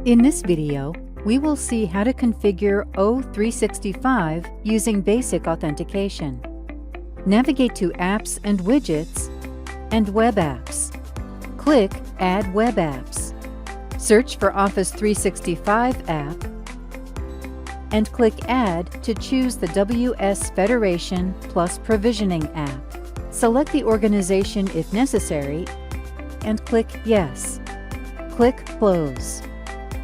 In this video, we will see how to configure O365 using Basic Authentication. Navigate to Apps and Widgets and Web Apps. Click Add Web Apps. Search for Office 365 app and click Add to choose the WS Federation plus Provisioning app. Select the organization if necessary and click Yes. Click Close.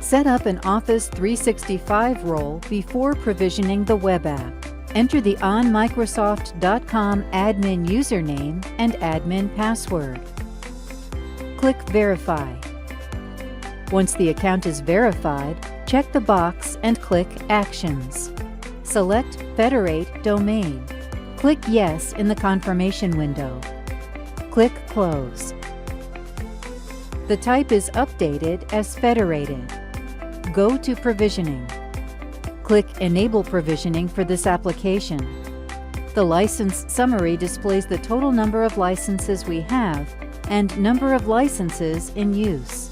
Set up an Office 365 role before provisioning the web app. Enter the onmicrosoft.com admin username and admin password. Click Verify. Once the account is verified, check the box and click Actions. Select Federate Domain. Click Yes in the confirmation window. Click Close. The type is updated as federated. Go to Provisioning. Click Enable Provisioning for this application. The license summary displays the total number of licenses we have and number of licenses in use.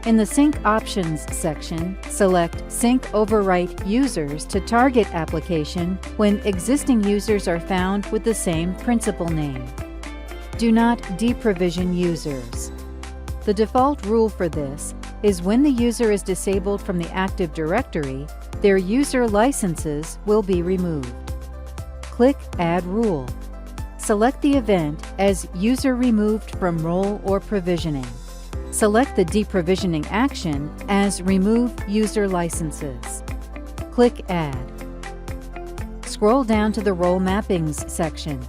In the Sync Options section, select Sync Overwrite Users to target application when existing users are found with the same principal name. Do not deprovision users. The default rule for this is when the user is disabled from the Active Directory, their user licenses will be removed. Click Add Rule. Select the event as User Removed from Role or Provisioning. Select the deprovisioning action as Remove User Licenses. Click Add. Scroll down to the Role Mappings section.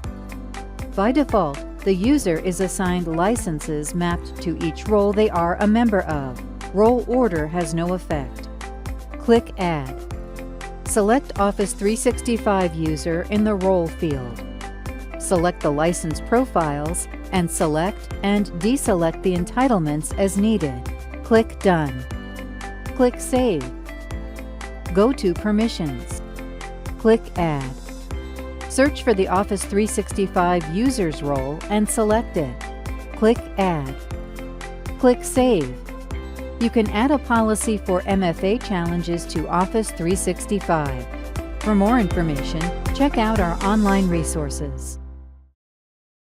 By default, the user is assigned licenses mapped to each role they are a member of. Role order has no effect. Click Add. Select Office 365 user in the Role field. Select the license profiles and select and deselect the entitlements as needed. Click Done. Click Save. Go to Permissions. Click Add. Search for the Office 365 users role and select it. Click Add. Click Save. You can add a policy for MFA challenges to Office 365. For more information, check out our online resources.